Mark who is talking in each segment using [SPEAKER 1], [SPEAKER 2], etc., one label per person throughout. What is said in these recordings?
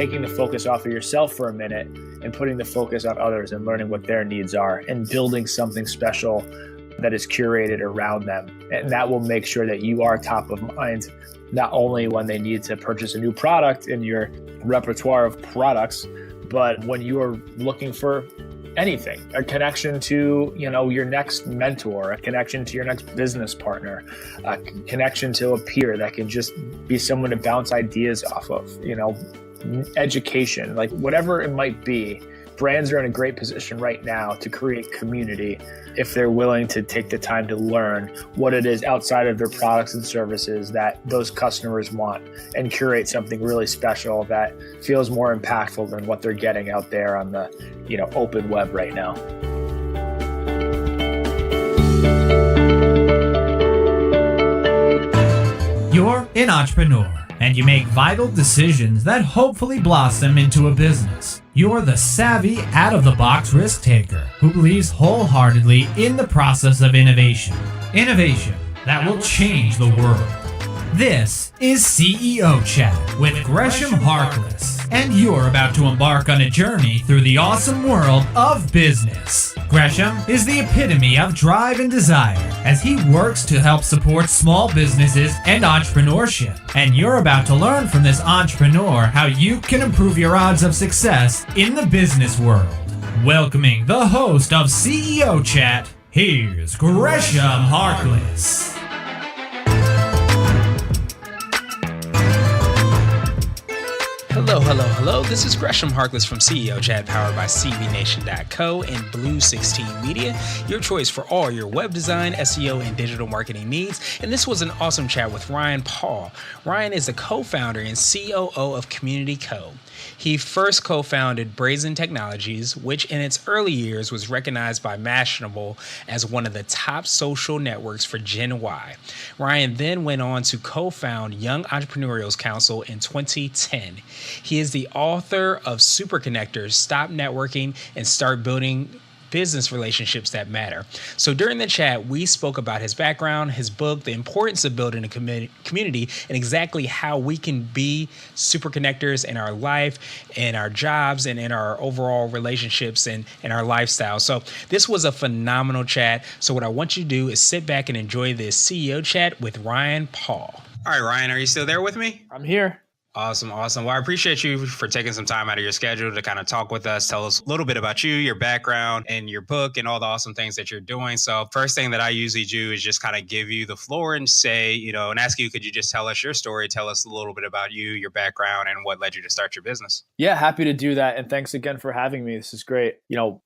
[SPEAKER 1] taking the focus off of yourself for a minute and putting the focus on others and learning what their needs are and building something special that is curated around them. And that will make sure that you are top of mind, not only when they need to purchase a new product in your repertoire of products, but when you are looking for anything, a connection to, your next mentor, a connection to your next business partner, a connection to a peer that can just be someone to bounce ideas off of, education, like whatever it might be. Brands are in a great position right now to create community if they're willing to take the time to learn what it is outside of their products and services that those customers want and curate something really special that feels more impactful than what they're getting out there on the, open web right now.
[SPEAKER 2] You're an entrepreneur, and you make vital decisions that hopefully blossom into a business. You're the savvy, out-of-the-box risk taker who believes wholeheartedly in the process of innovation. Innovation that will change the world. This is CEO Chat with Gresham Harkless, and you're about to embark on a journey through the awesome world of business. Gresham is the epitome of drive and desire as he works to help support small businesses and entrepreneurship. And you're about to learn from this entrepreneur how you can improve your odds of success in the business world. Welcoming the host of CEO Chat, here's Gresham Harkless.
[SPEAKER 3] Hello. This is Gresham Harkless from CEO Chat, powered by CBNation.co and Blue 16 Media, your choice for all your web design, SEO, and digital marketing needs. And this was an awesome chat with Ryan Paul. Ryan is the co-founder and COO of Community Co. He first co-founded Brazen Technologies, which in its early years was recognized by Mashable as one of the top social networks for Gen Y. Ryan then went on to co-found Young Entrepreneurials Council in 2010. He is the author of Superconnector, Stop Networking and Start Building Business Relationships That Matter. So during the chat, we spoke about his background, his book, the importance of building a community, and exactly how we can be super connectors in our life, in our jobs, and in our overall relationships and our lifestyle. So this was a phenomenal chat. So what I want you to do is sit back and enjoy this CEO chat with Ryan Paul. All right, Ryan, are you still there with me?
[SPEAKER 1] I'm here.
[SPEAKER 3] Awesome. Well, I appreciate you for taking some time out of your schedule to kind of talk with us, tell us a little bit about you, your background, and your book, and all the awesome things that you're doing. So first thing that I usually do is just kind of give you the floor and say, and ask you, could you just tell us your story, tell us a little bit about you, your background, and what led you to start your business?
[SPEAKER 1] Yeah, happy to do that. And thanks again for having me. This is great.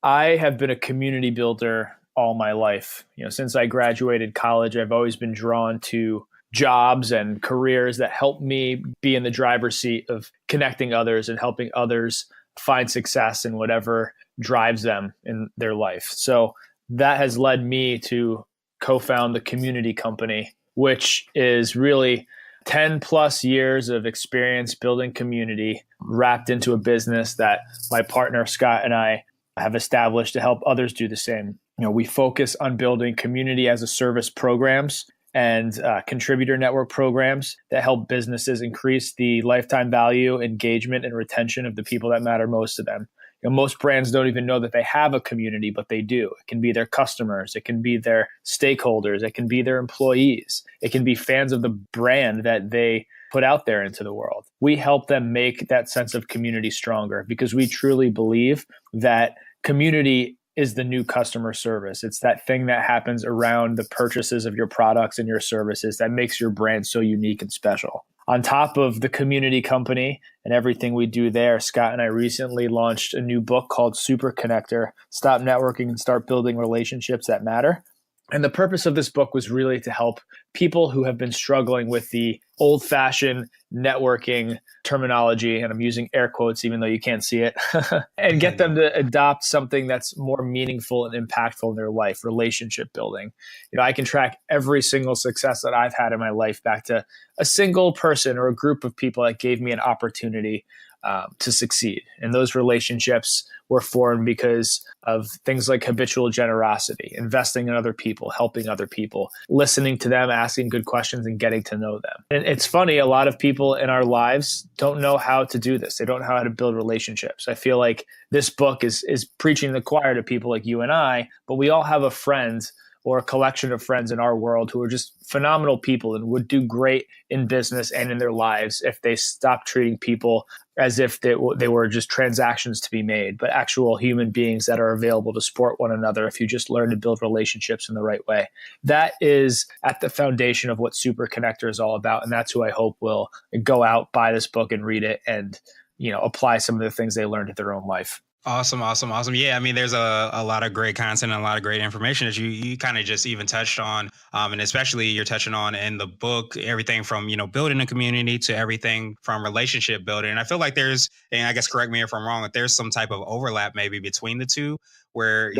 [SPEAKER 1] I have been a community builder all my life. Since I graduated college, I've always been drawn to jobs and careers that help me be in the driver's seat of connecting others and helping others find success in whatever drives them in their life. So that has led me to co-found the Community Company, which is really 10 plus years of experience building community wrapped into a business that my partner Scott and I have established to help others do the same. We focus on building community as a service programs and contributor network programs that help businesses increase the lifetime value, engagement, and retention of the people that matter most to them. Most brands don't even know that they have a community, but they do. It can be their customers. It can be their stakeholders. It can be their employees. It can be fans of the brand that they put out there into the world. We help them make that sense of community stronger because we truly believe that community is the new customer service. It's that thing that happens around the purchases of your products and your services that makes your brand so unique and special. On top of the Community Company and everything we do there, Scott and I recently launched a new book called Superconnector, Stop Networking and Start Building Relationships That Matter. And the purpose of this book was really to help people who have been struggling with the old-fashioned networking terminology, and I'm using air quotes even though you can't see it, and get them to adopt something that's more meaningful and impactful in their life, relationship building. I can track every single success that I've had in my life back to a single person or a group of people that gave me an opportunity to succeed. And those relationships were formed because of things like habitual generosity, investing in other people, helping other people, listening to them, asking good questions, and getting to know them. And it's funny, a lot of people in our lives don't know how to do this. They don't know how to build relationships. I feel like this book is preaching the choir to people like you and I, but we all have a friend or a collection of friends in our world who are just phenomenal people and would do great in business and in their lives if they stopped treating people as if they were just transactions to be made, but actual human beings that are available to support one another if you just learn to build relationships in the right way. That is at the foundation of what Superconnector is all about. And that's who I hope will go out, buy this book and read it and, apply some of the things they learned in their own life.
[SPEAKER 3] Awesome. Yeah, I mean, there's a lot of great content and a lot of great information that you kind of just even touched on. And especially you're touching on in the book, everything from, building a community to everything from relationship building. And I feel like there's, and I guess correct me if I'm wrong, that there's some type of overlap maybe between the two where,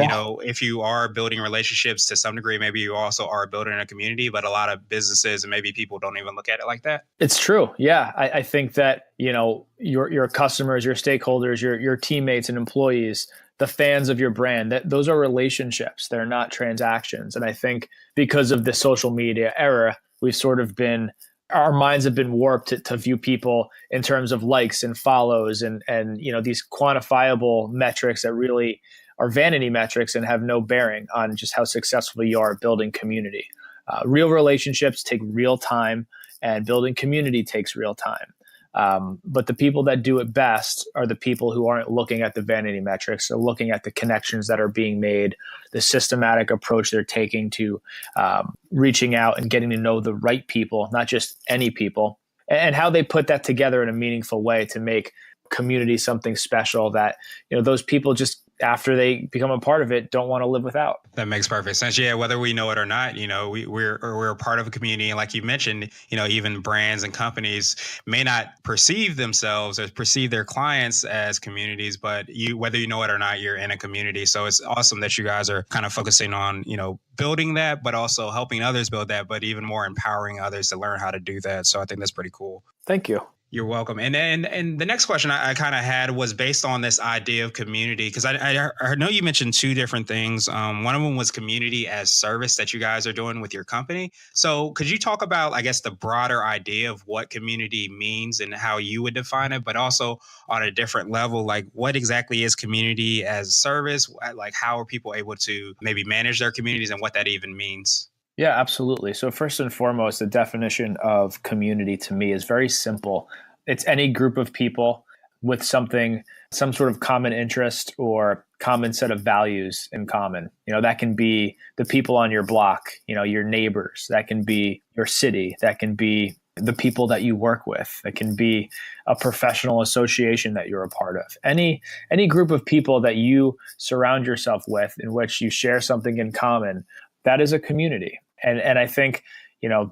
[SPEAKER 3] if you are building relationships to some degree, maybe you also are building a community, but a lot of businesses and maybe people don't even look at it like that.
[SPEAKER 1] It's true. Yeah. I think that, your customers, your stakeholders, your teammates and employees, the fans of your brand, that those are relationships. They're not transactions. And I think because of the social media era, we've sort of our minds have been warped to view people in terms of likes and follows and these quantifiable metrics that really are vanity metrics and have no bearing on just how successful you are building community. Real relationships take real time, and building community takes real time. But the people that do it best are the people who aren't looking at the vanity metrics. They're looking at the connections that are being made, the systematic approach they're taking to reaching out and getting to know the right people, not just any people, and how they put that together in a meaningful way to make community something special that, those people just after they become a part of it, don't want to live without.
[SPEAKER 3] That makes perfect sense. Yeah, whether we know it or not, we're a part of a community. And like you mentioned, even brands and companies may not perceive themselves or perceive their clients as communities, but whether you know it or not, you're in a community. So it's awesome that you guys are kind of focusing on, building that, but also helping others build that, but even more empowering others to learn how to do that. So I think that's pretty cool.
[SPEAKER 1] Thank you.
[SPEAKER 3] You're welcome. And the next question I kind of had was based on this idea of community, because I know you mentioned two different things. One of them was community as service that you guys are doing with your company. So could you talk about, I guess, the broader idea of what community means and how you would define it, but also on a different level, like what exactly is community as service? Like how are people able to maybe manage their communities and what that even means?
[SPEAKER 1] Yeah, absolutely. So first and foremost, the definition of community to me is very simple. It's any group of people with some sort of common interest or common set of values in common. That can be the people on your block, your neighbors. That can be your city. That can be the people that you work with. It can be a professional association that you're a part of. Any group of people that you surround yourself with in which you share something in common, that is a community. And I think,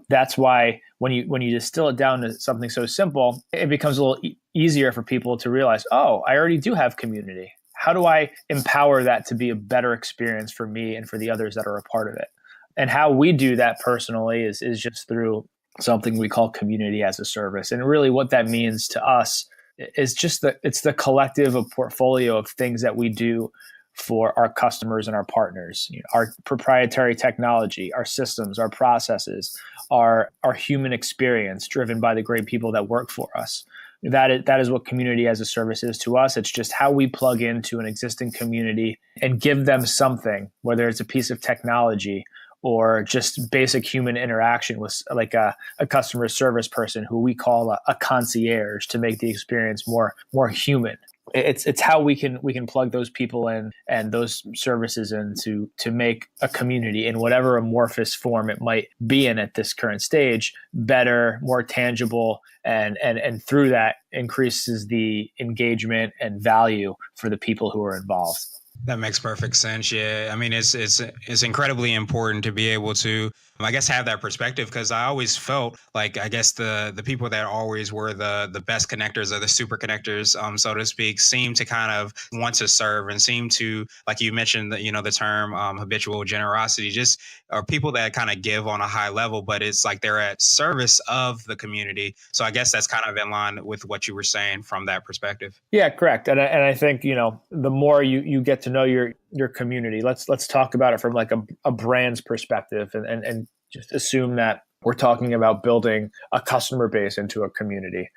[SPEAKER 1] that's why when you distill it down to something so simple, it becomes a little easier for people to realize, oh, I already do have community. How do I empower that to be a better experience for me and for the others that are a part of it? And how we do that personally is just through something we call community as a service. And really what that means to us is just it's the collective of portfolio of things that we do for our customers and our partners, our proprietary technology, our systems, our processes, our human experience driven by the great people that work for us. That is what community as a service is to us. It's just how we plug into an existing community and give them something, whether it's a piece of technology or just basic human interaction with like a customer service person who we call a concierge to make the experience more human. It's how we can plug those people in and those services in to make a community in whatever amorphous form it might be in at this current stage better, more tangible, and through that increases the engagement and value for the people who are involved.
[SPEAKER 3] That makes perfect sense. Yeah. I mean, it's incredibly important to be able to I guess have that perspective, because I always felt like, I guess the people that always were the best connectors, or the super connectors, so to speak, seem to kind of want to serve and seem to, like you mentioned, the term habitual generosity, just are people that kind of give on a high level, but it's like they're at service of the community. So I guess that's kind of in line with what you were saying from that perspective.
[SPEAKER 1] Yeah, correct. And I think, the more you get to know your community, let's talk about it from like a brand's perspective, and just assume that we're talking about building a customer base into a community.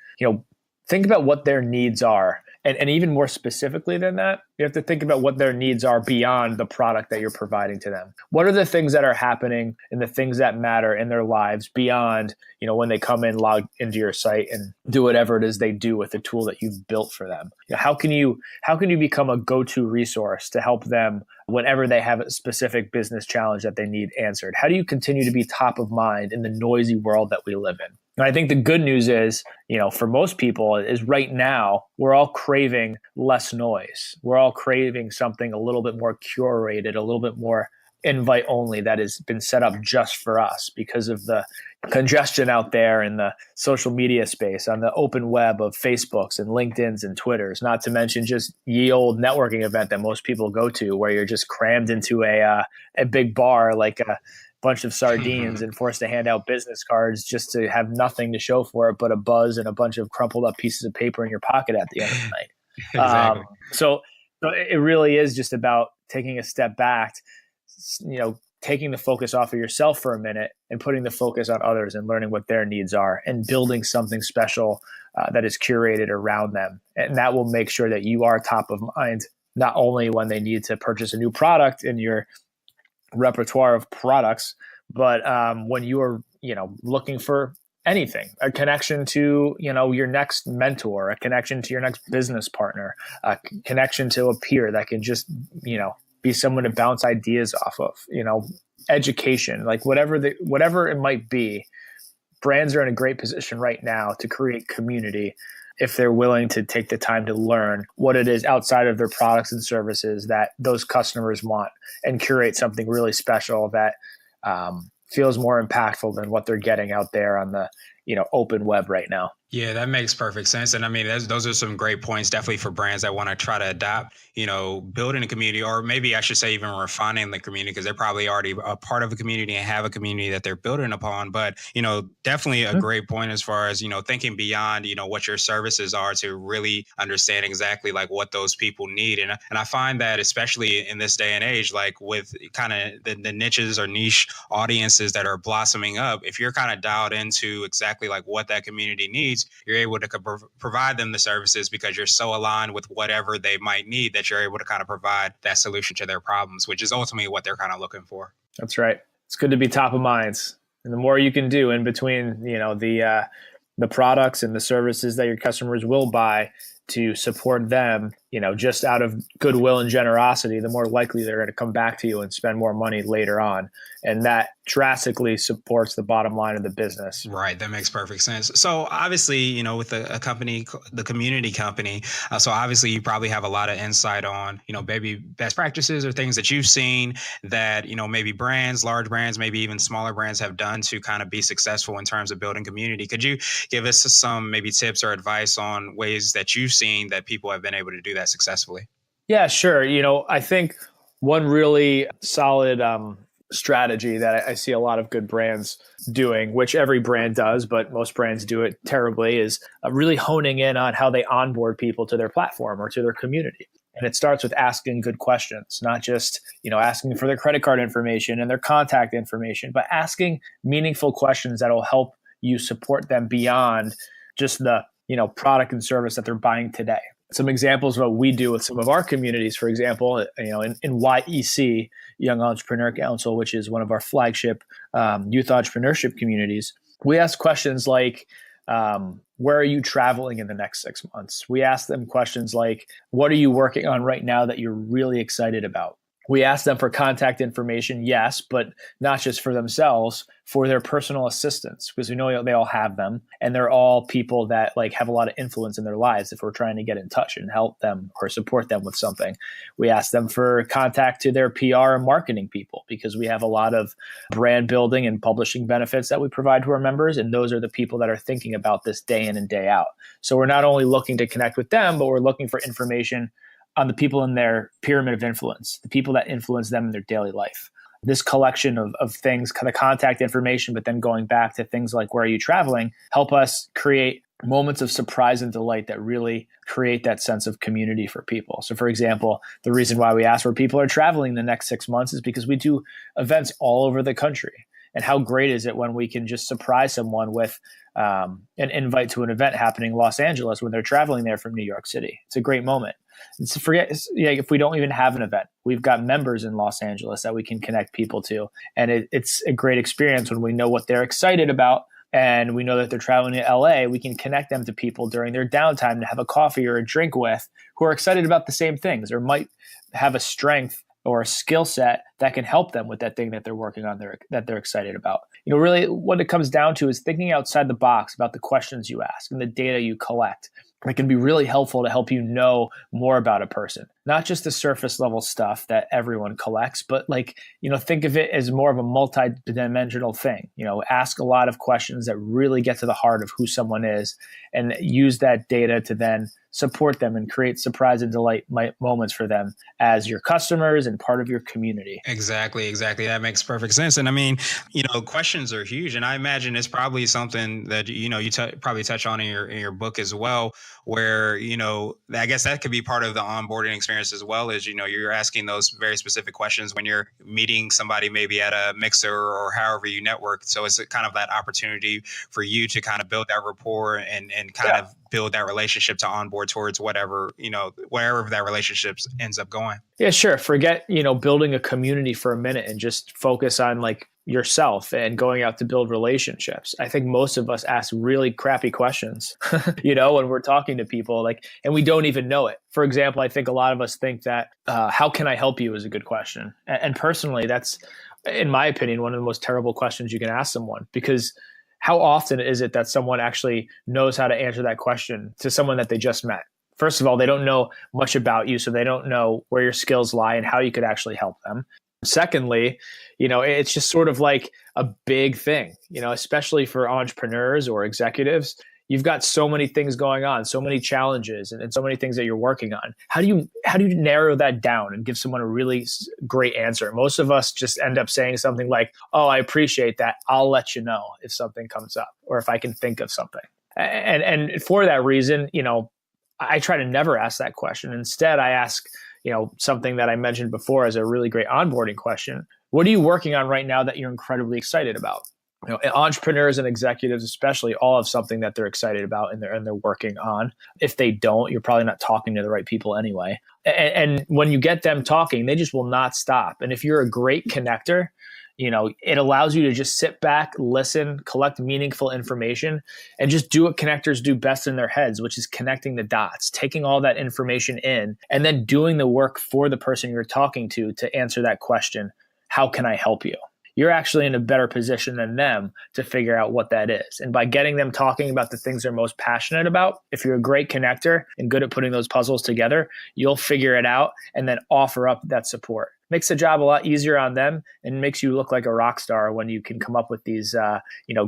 [SPEAKER 1] Think about what their needs are. And even more specifically than that, you have to think about what their needs are beyond the product that you're providing to them. What are the things that are happening and the things that matter in their lives beyond, when they come in, log into your site and do whatever it is they do with the tool that you've built for them? How can you become a go-to resource to help them whenever they have a specific business challenge that they need answered? How do you continue to be top of mind in the noisy world that we live in? And I think the good news is, for most people, is right now we're all craving less noise. We're all craving something a little bit more curated, a little bit more invite only, that has been set up just for us because of the congestion out there in the social media space, on the open web of Facebooks and LinkedIn's and Twitters, not to mention just ye old networking event that most people go to, where you're just crammed into a big bar like a bunch of sardines and forced to hand out business cards just to have nothing to show for it but a buzz and a bunch of crumpled up pieces of paper in your pocket at the end of the night.
[SPEAKER 3] Exactly.
[SPEAKER 1] So it really is just about taking a step back, taking the focus off of yourself for a minute and putting the focus on others and learning what their needs are and building something special that is curated around them. And that will make sure that you are top of mind, not only when they need to purchase a new product in your repertoire of products, but when you are, looking for anything, a connection to, your next mentor, a connection to your next business partner, a connection to a peer that can just, be someone to bounce ideas off of, education, like whatever it might be. Brands are in a great position right now to create community if they're willing to take the time to learn what it is outside of their products and services that those customers want, and curate something really special that feels more impactful than what they're getting out there on the open web right now.
[SPEAKER 3] Yeah, that makes perfect sense. And I mean, those are some great points, definitely for brands that want to try to adopt, building a community, or maybe I should say even refining the community, because they're probably already a part of a community and have a community that they're building upon. But, definitely a great point as far as, thinking beyond, what your services are, to really understand exactly like what those people need. And I find that especially in this day and age, like with kind of the niches or niche audiences that are blossoming up, if you're kind of dialed into exactly like what that community needs, you're able to provide them the services because you're so aligned with whatever they might need that you're able to kind of provide that solution to their problems, which is ultimately what they're kind of looking for.
[SPEAKER 1] That's right. It's good to be top of minds. And the more you can do in between, the products and the services that your customers will buy to support them, just out of goodwill and generosity, the more likely they're going to come back to you and spend more money later on. And that drastically supports the bottom line of the business.
[SPEAKER 3] Right. That makes perfect sense. So obviously, with a company, the community company, so obviously you probably have a lot of insight on, maybe best practices or things that you've seen that, maybe brands, large brands, maybe even smaller brands have done to kind of be successful in terms of building community. Could you give us some maybe tips or advice on ways that you've seen that people have been able to do that successfully?
[SPEAKER 1] Yeah, sure. I think one really solid strategy that I see a lot of good brands doing, which every brand does, but most brands do it terribly, is really honing in on how they onboard people to their platform or to their community. And it starts with asking good questions, not just, asking for their credit card information and their contact information, but asking meaningful questions that'll help you support them beyond just the, product and service that they're buying today. Some examples of what we do with some of our communities, for example, in YEC, Young Entrepreneur Council, which is one of our flagship youth entrepreneurship communities, we ask questions like, where are you traveling in the next 6 months? We ask them questions like, what are you working on right now that you're really excited about? We ask them for contact information, yes, but not just for themselves, for their personal assistants, because we know they all have them, and they're all people that like have a lot of influence in their lives. If we're trying to get in touch and help them or support them with something, we ask them for contact to their PR and marketing people, because we have a lot of brand building and publishing benefits that we provide to our members, and those are the people that are thinking about this day in and day out. So we're not only looking to connect with them, but we're looking for information on the people in their pyramid of influence, the people that influence them in their daily life. This collection of things, kind of contact information, but then going back to things like where are you traveling, help us create moments of surprise and delight that really create that sense of community for people. So for example, the reason why we ask where people are traveling the next 6 months is because we do events all over the country. And how great is it when we can just surprise someone with an invite to an event happening in Los Angeles when they're traveling there from New York City. It's a great moment. And so if we don't even have an event, we've got members in Los Angeles that we can connect people to. And it's a great experience when we know what they're excited about and we know that they're traveling to LA. We can connect them to people during their downtime to have a coffee or a drink with who are excited about the same things or might have a strength or a skill set that can help them with that thing that they're working on that they're excited about. Really what it comes down to is thinking outside the box about the questions you ask and the data you collect. It can be really helpful to help you know more about a person, not just the surface level stuff that everyone collects, but think of it as more of a multi-dimensional thing. Ask a lot of questions that really get to the heart of who someone is and use that data to then support them and create surprise and delight moments for them as your customers and part of your community.
[SPEAKER 3] Exactly. That makes perfect sense. And I mean, questions are huge. And I imagine it's probably something that, you probably touch on in your book as well, where, I guess that could be part of the onboarding experience as well as, you're asking those very specific questions when you're meeting somebody maybe at a mixer or however you network. So it's kind of that opportunity for you to kind of build that rapport and kind of build that relationship to onboard towards wherever that relationship ends up going.
[SPEAKER 1] Yeah, sure. Forget, building a community for a minute and just focus on yourself and going out to build relationships. I think most of us ask really crappy questions, when we're talking to people and we don't even know it. For example, I think a lot of us think that, how can I help you is a good question. And personally, that's, in my opinion, one of the most terrible questions you can ask someone, because how often is it that someone actually knows how to answer that question to someone that they just met? First of all, they don't know much about you, so they don't know where your skills lie and how you could actually help them. Secondly, it's just sort of like a big thing, especially for entrepreneurs or executives. You've got so many things going on, so many challenges and so many things that you're working on. How do you narrow that down and give someone a really great answer? Most of us just end up saying something like, "Oh, I appreciate that. I'll let you know if something comes up or if I can think of something." And for that reason, I try to never ask that question. Instead, I ask, something that I mentioned before as a really great onboarding question. What are you working on right now that you're incredibly excited about? Entrepreneurs and executives especially all have something that they're excited about and they're working on. If they don't, you're probably not talking to the right people anyway. And when you get them talking, they just will not stop. And if you're a great connector, it allows you to just sit back, listen, collect meaningful information, and just do what connectors do best in their heads, which is connecting the dots, taking all that information in, and then doing the work for the person you're talking to answer that question, how can I help you? You're actually in a better position than them to figure out what that is. And by getting them talking about the things they're most passionate about, if you're a great connector and good at putting those puzzles together, you'll figure it out and then offer up that support. Makes the job a lot easier on them and makes you look like a rock star when you can come up with these,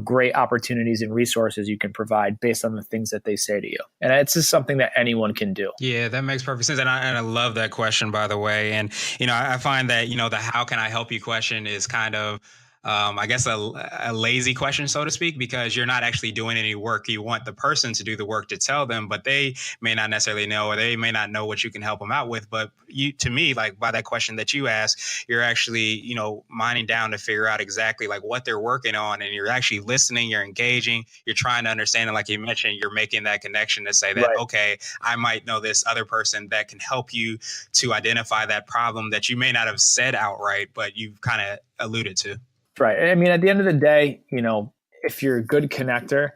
[SPEAKER 1] great opportunities and resources you can provide based on the things that they say to you. And it's just something that anyone can do.
[SPEAKER 3] Yeah, that makes perfect sense. And I love that question, by the way. And, I find that, the how can I help you question is kind of, I guess a lazy question, so to speak, because you're not actually doing any work. You want the person to do the work to tell them, but they may not necessarily know, or they may not know what you can help them out with. But to me, by that question that you ask, you're actually, mining down to figure out exactly what they're working on. And you're actually listening, you're engaging, you're trying to understand. And like you mentioned, you're making that connection to say that, right, okay, I might know this other person that can help you to identify that problem that you may not have said outright, but you've kind of alluded to.
[SPEAKER 1] Right. I mean, at the end of the day, if you're a good connector,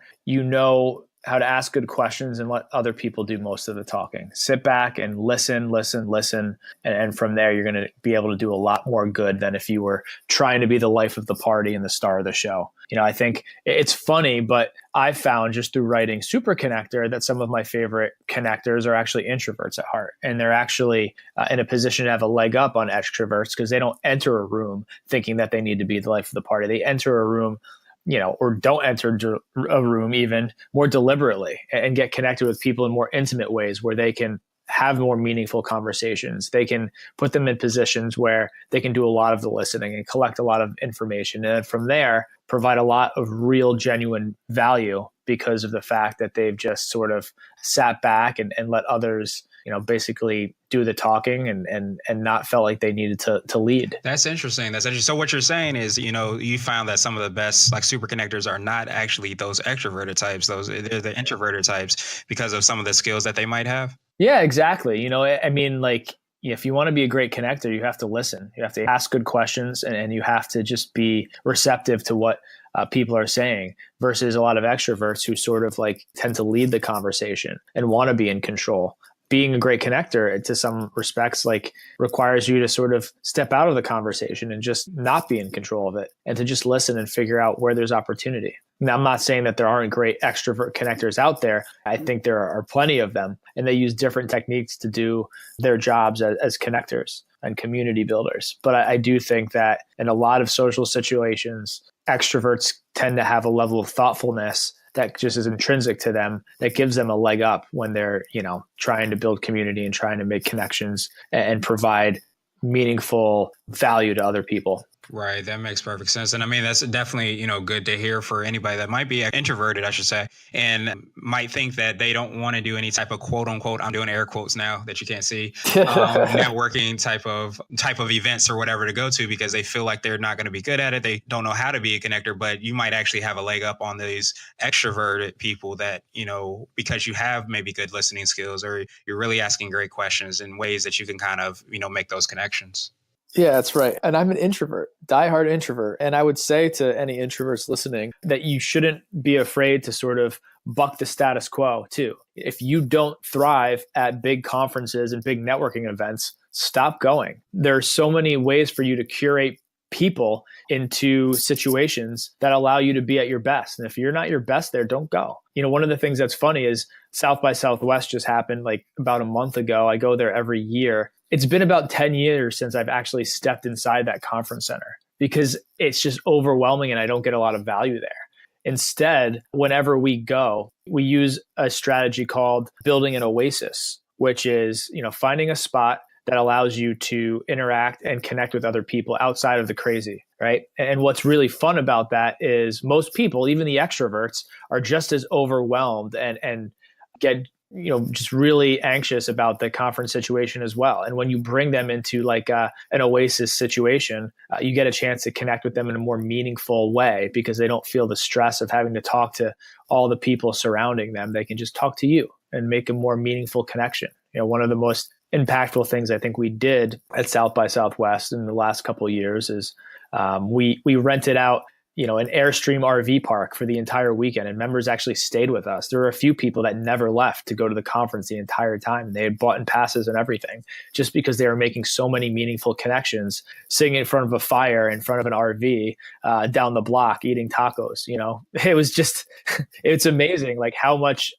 [SPEAKER 1] how to ask good questions and let other people do most of the talking. Sit back and listen. And from there, you're going to be able to do a lot more good than if you were trying to be the life of the party and the star of the show. I think it's funny, but I've found just through writing Superconnector that some of my favorite connectors are actually introverts at heart. And they're actually in a position to have a leg up on extroverts because they don't enter a room thinking that they need to be the life of the party. They enter a room or don't enter a room even more deliberately and get connected with people in more intimate ways where they can have more meaningful conversations. They can put them in positions where they can do a lot of the listening and collect a lot of information. And then from there, provide a lot of real, genuine value because of the fact that they've just sort of sat back and let others, basically do the talking and not felt like they needed to lead.
[SPEAKER 3] That's interesting. So what you're saying is, you found that some of the best like super connectors are not actually those extroverted types. They're the introverted types because of some of the skills that they might have.
[SPEAKER 1] Yeah, exactly. If you want to be a great connector, you have to listen. You have to ask good questions and you have to just be receptive to what people are saying versus a lot of extroverts who sort of like tend to lead the conversation and want to be in control. Being a great connector to some respects like requires you to sort of step out of the conversation and just not be in control of it and to just listen and figure out where there's opportunity. Now, I'm not saying that there aren't great extrovert connectors out there. I think there are plenty of them, and they use different techniques to do their jobs as connectors and community builders. But I do think that in a lot of social situations, extroverts tend to have a level of thoughtfulness that just is intrinsic to them that gives them a leg up when they're, trying to build community and trying to make connections and provide meaningful value to other people.
[SPEAKER 3] Right. That makes perfect sense. And I mean, that's definitely, good to hear for anybody that might be introverted, I should say, and might think that they don't want to do any type of quote unquote, I'm doing air quotes now that you can't see, networking type of events or whatever to go to because they feel like they're not going to be good at it. They don't know how to be a connector, but you might actually have a leg up on these extroverted people that, because you have maybe good listening skills or you're really asking great questions in ways that you can kind of, make those connections.
[SPEAKER 1] Yeah, that's right. And I'm an introvert, diehard introvert. And I would say to any introverts listening that you shouldn't be afraid to sort of buck the status quo too. If you don't thrive at big conferences and big networking events, stop going. There are so many ways for you to curate people into situations that allow you to be at your best. And if you're not your best there, don't go. One of the things that's funny is South by Southwest just happened like about a month ago. I go there every year. It's been about 10 years since I've actually stepped inside that conference center because it's just overwhelming and I don't get a lot of value there. Instead, whenever we go, we use a strategy called building an oasis, which is, finding a spot that allows you to interact and connect with other people outside of the crazy, right? And what's really fun about that is most people, even the extroverts, are just as overwhelmed and get just really anxious about the conference situation as well. And when you bring them into like an oasis situation, you get a chance to connect with them in a more meaningful way because they don't feel the stress of having to talk to all the people surrounding them. They can just talk to you and make a more meaningful connection. One of the most impactful things I think we did at South by Southwest in the last couple of years is we rented out an Airstream RV park for the entire weekend, and members actually stayed with us. There were a few people that never left to go to the conference the entire time. They had bought in passes and everything just because they were making so many meaningful connections, sitting in front of a fire in front of an RV down the block, eating tacos. It was just, it's amazing like how much,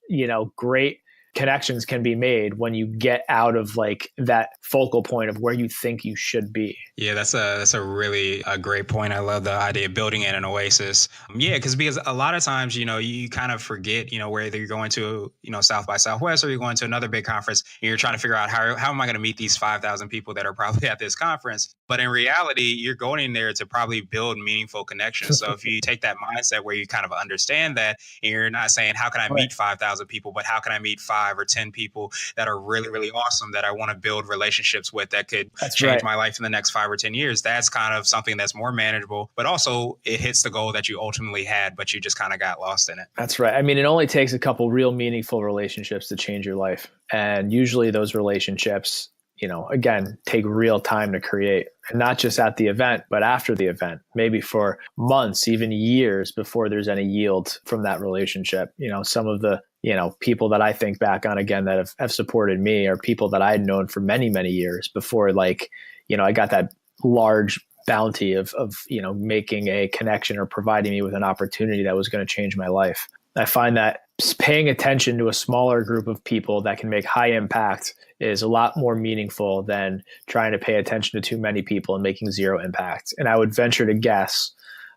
[SPEAKER 1] great connections can be made when you get out of like that focal point of where you think you should be.
[SPEAKER 3] Yeah, that's a really great point. I love the idea of building in an oasis. Because a lot of times, you kind of forget, whether you're going to, South by Southwest or you're going to another big conference and you're trying to figure out how am I going to meet these 5,000 people that are probably at this conference. But in reality, you're going in there to probably build meaningful connections. So if you take that mindset where you kind of understand that and you're not saying, how can I meet 5,000 people, but how can I meet 5 or 10 people that are really, really awesome that I want to build relationships with that could change my life in the next 5 or 10 years. That's kind of something that's more manageable, but also it hits the goal that you ultimately had, but you just kind of got lost in it.
[SPEAKER 1] That's right. I mean, it only takes a couple real meaningful relationships to change your life. And usually those relationships, again, take real time to create, and not just at the event, but after the event, maybe for months, even years before there's any yield from that relationship. Some of the, people that I think back on again that have supported me are people that I had known for many, many years before, I got that large bounty of making a connection or providing me with an opportunity that was going to change my life. I find that paying attention to a smaller group of people that can make high impact is a lot more meaningful than trying to pay attention to too many people and making zero impact. And I would venture to guess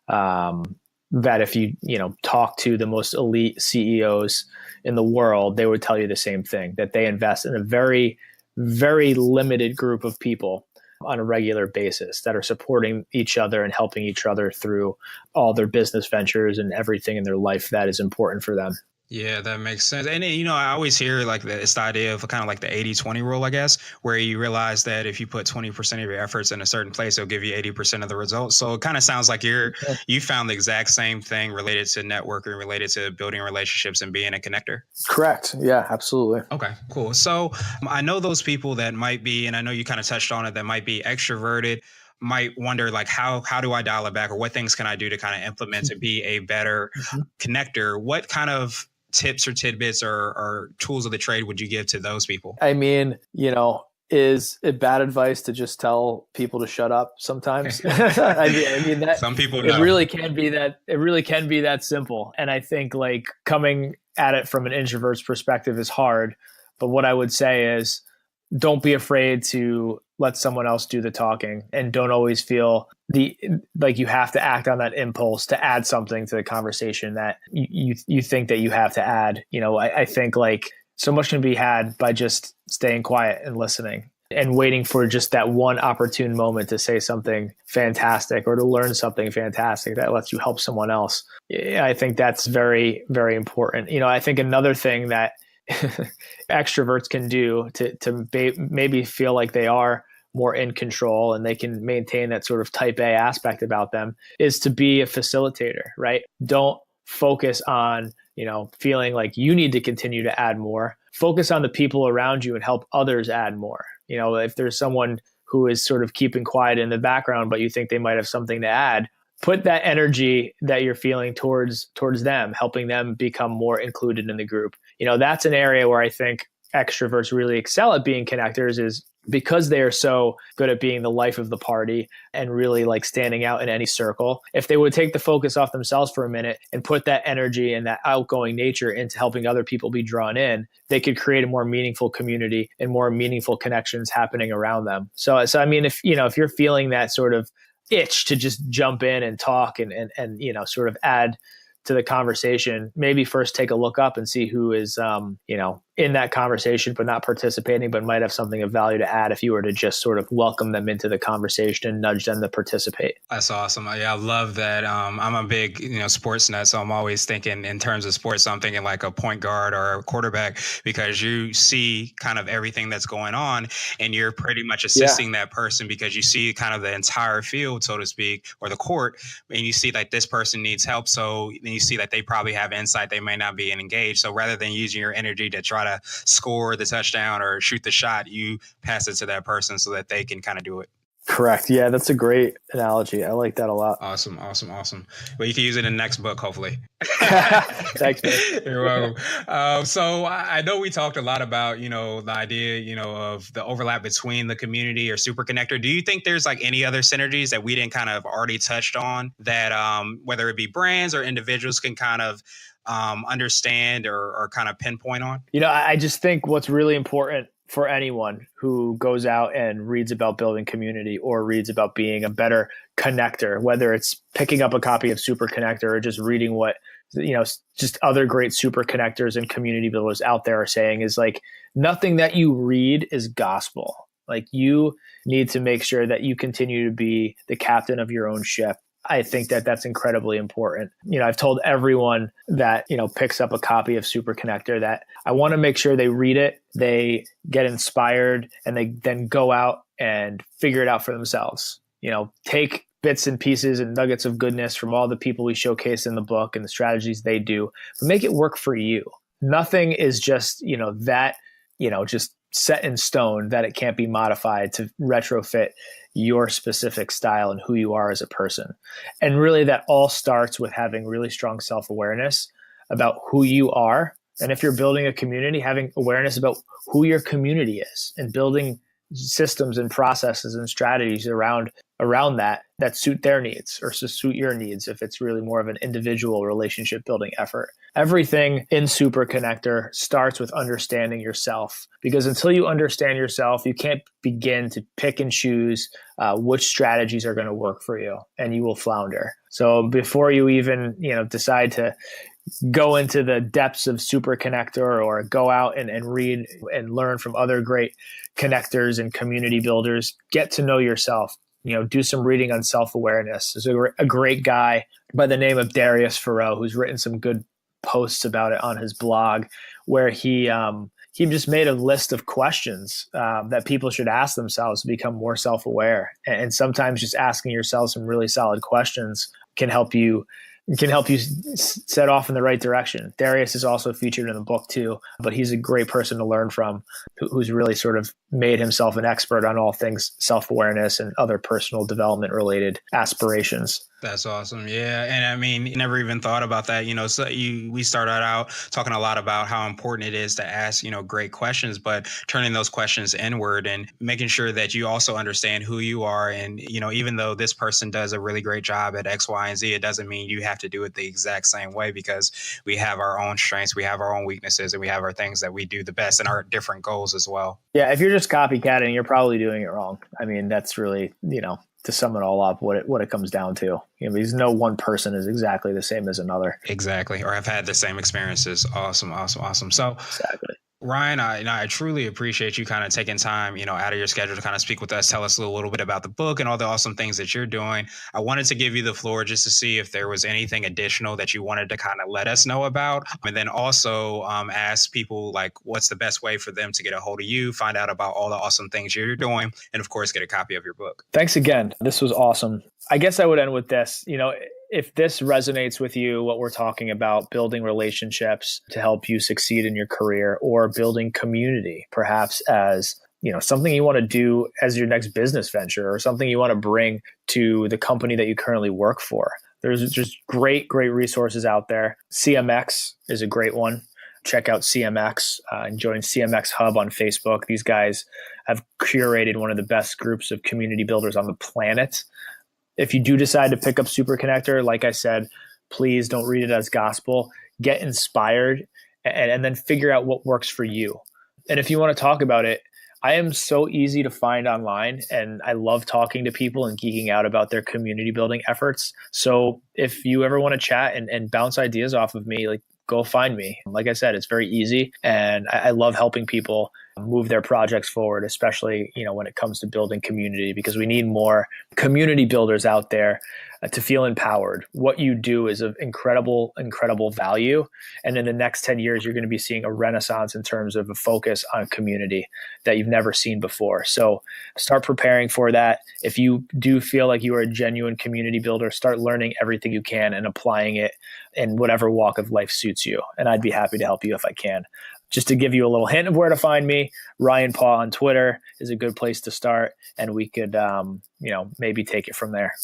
[SPEAKER 1] that if you talk to the most elite CEOs in the world, they would tell you the same thing, that they invest in a very, very limited group of people on a regular basis that are supporting each other and helping each other through all their business ventures and everything in their life that is important for them.
[SPEAKER 3] Yeah, that makes sense. And, I always hear it's the idea of kind of like the 80-20 rule, I guess, where you realize that if you put 20% of your efforts in a certain place, it'll give you 80% of the results. So it kind of sounds like you found the exact same thing related to networking, related to building relationships and being a connector.
[SPEAKER 1] Correct. Yeah, absolutely.
[SPEAKER 3] Okay, cool. So I know those people that might be, and I know you kind of touched on it, that might be extroverted, might wonder how do I dial it back, or what things can I do to kind of implement to be a better connector? What kind of tips or tidbits or tools of the trade would you give to those people?
[SPEAKER 1] I mean, is it bad advice to just tell people to shut up sometimes? I mean that
[SPEAKER 3] some people know.
[SPEAKER 1] It really can be that simple. And I think coming at it from an introvert's perspective is hard. But what I would say is don't be afraid to let someone else do the talking, and don't always feel you have to act on that impulse to add something to the conversation that you think that you have to add. I think so much can be had by just staying quiet and listening and waiting for just that one opportune moment to say something fantastic or to learn something fantastic that lets you help someone else. I think that's very, very important. I think another thing that extroverts can do to maybe feel like they are more in control and they can maintain that sort of type A aspect about them is to be a facilitator, right? Don't focus on, feeling like you need to continue to add more. Focus on the people around you and help others add more. If there's someone who is sort of keeping quiet in the background, but you think they might have something to add, put that energy that you're feeling towards them, helping them become more included in the group. That's an area where I think extroverts really excel at being connectors, is because they are so good at being the life of the party and really standing out in any circle. If they would take the focus off themselves for a minute and put that energy and that outgoing nature into helping other people be drawn in, they could create a more meaningful community and more meaningful connections happening around them. So I mean, if you're feeling that sort of itch to just jump in and talk and sort of add to the conversation, maybe first take a look up and see who is, in that conversation, but not participating, but might have something of value to add if you were to just sort of welcome them into the conversation and nudge them to participate.
[SPEAKER 3] That's awesome. Yeah, I love that. I'm a big, sports nut, so I'm always thinking in terms of sports. So I'm thinking like a point guard or a quarterback, because you see kind of everything that's going on and you're pretty much assisting that person because you see kind of the entire field, so to speak, or the court, and you see this person needs help. So then you see that they probably have insight. They may not be engaged. So rather than using your energy to try to score the touchdown or shoot the shot, you pass it to that person so that they can kind of do it.
[SPEAKER 1] Correct. Yeah, that's a great analogy. I like that a lot.
[SPEAKER 3] Awesome. Well, you can use it in the next book, hopefully.
[SPEAKER 1] Thanks, man.
[SPEAKER 3] You're welcome. So I know we talked a lot about, the idea, of the overlap between the community or superconnector. Do you think there's any other synergies that we didn't kind of already touched on that whether it be brands or individuals can kind of understand or kind of pinpoint on?
[SPEAKER 1] I just think what's really important for anyone who goes out and reads about building community or reads about being a better connector, whether it's picking up a copy of Superconnector or just reading what, just other great super connectors and community builders out there are saying, is nothing that you read is gospel. You need to make sure that you continue to be the captain of your own ship. I think that that's incredibly important. I've told everyone that, picks up a copy of Superconnector that I want to make sure they read it, they get inspired, and they then go out and figure it out for themselves. Take bits and pieces and nuggets of goodness from all the people we showcase in the book and the strategies they do, but make it work for you. Nothing is just, just set in stone that it can't be modified to retrofit your specific style and who you are as a person. And really that all starts with having really strong self-awareness about who you are And if you're building a community, having awareness about who your community is and building systems and processes and strategies around that suit their needs or to suit your needs if it's really more of an individual relationship building effort. Everything in Superconnector starts with understanding yourself, because until you understand yourself, you can't begin to pick and choose which strategies are going to work for you, and you will flounder. So before you even decide to go into the depths of Superconnector or go out and read and learn from other great connectors and community builders, get to know yourself. Do some reading on self-awareness. There's a great guy by the name of Darius Farrow who's written some good posts about it on his blog, where he just made a list of questions that people should ask themselves to become more self-aware. And sometimes just asking yourself some really solid questions can help you set off in the right direction. Darius is also featured in the book too, but he's a great person to learn from, who's really sort of made himself an expert on all things self-awareness and other personal development related aspirations.
[SPEAKER 3] That's awesome. Yeah. And I mean, never even thought about that. So we started out talking a lot about how important it is to ask, great questions, but turning those questions inward and making sure that you also understand who you are. And, even though this person does a really great job at X, Y, and Z, it doesn't mean you have to do it the exact same way, because we have our own strengths, we have our own weaknesses, and we have our things that we do the best and our different goals as well.
[SPEAKER 1] Yeah. If you're just copycatting, you're probably doing it wrong. I mean, that's really, to sum it all up, what it comes down to. Because no one person is exactly the same as another.
[SPEAKER 3] Exactly. Or have had the same experiences. Awesome. So
[SPEAKER 1] exactly.
[SPEAKER 3] Ryan, I truly appreciate you kind of taking time, out of your schedule to kind of speak with us, tell us a little bit about the book and all the awesome things that you're doing. I wanted to give you the floor just to see if there was anything additional that you wanted to kind of let us know about. And then also ask people, like, what's the best way for them to get a hold of you, find out about all the awesome things you're doing, and of course, get a copy of your book.
[SPEAKER 1] Thanks again. This was awesome. I guess I would end with this. If this resonates with you, what we're talking about, building relationships to help you succeed in your career, or building community, perhaps as something you want to do as your next business venture, or something you want to bring to the company that you currently work for. There's just great resources out there. CMX is a great one. Check out CMX and join CMX Hub on Facebook. These guys have curated one of the best groups of community builders on the planet. If you do decide to pick up Superconnector, like I said, please don't read it as gospel. Get inspired and then figure out what works for you. And if you want to talk about it, I am so easy to find online, and I love talking to people and geeking out about their community building efforts. So if you ever want to chat and bounce ideas off of me, go find me. Like I said, it's very easy, and I love helping people move their projects forward, especially when it comes to building community, because we need more community builders out there to feel empowered. What you do is of incredible value, and in the next 10 years, you're going to be seeing a renaissance in terms of a focus on community that you've never seen before. So start preparing for that. If you do feel like you are a genuine community builder, start learning everything you can and applying it in whatever walk of life suits you. And I'd be happy to help you if I can. Just to give you a little hint of where to find me, Ryan Paw on Twitter is a good place to start, and we could, maybe take it from there.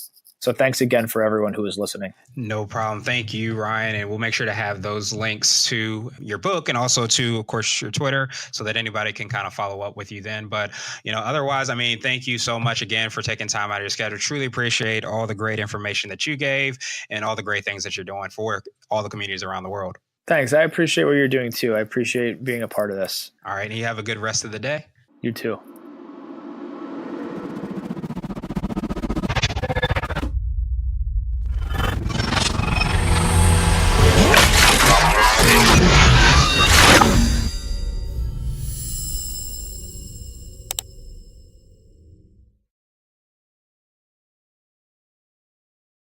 [SPEAKER 1] So thanks again for everyone who is listening.
[SPEAKER 3] No problem. Thank you, Ryan. And we'll make sure to have those links to your book and also to, of course, your Twitter, so that anybody can kind of follow up with you then. But, otherwise, thank you so much again for taking time out of your schedule. Truly appreciate all the great information that you gave and all the great things that you're doing for all the communities around the world.
[SPEAKER 1] Thanks. I appreciate what you're doing too. I appreciate being a part of this.
[SPEAKER 3] All right. And you have a good rest of the day.
[SPEAKER 1] You too.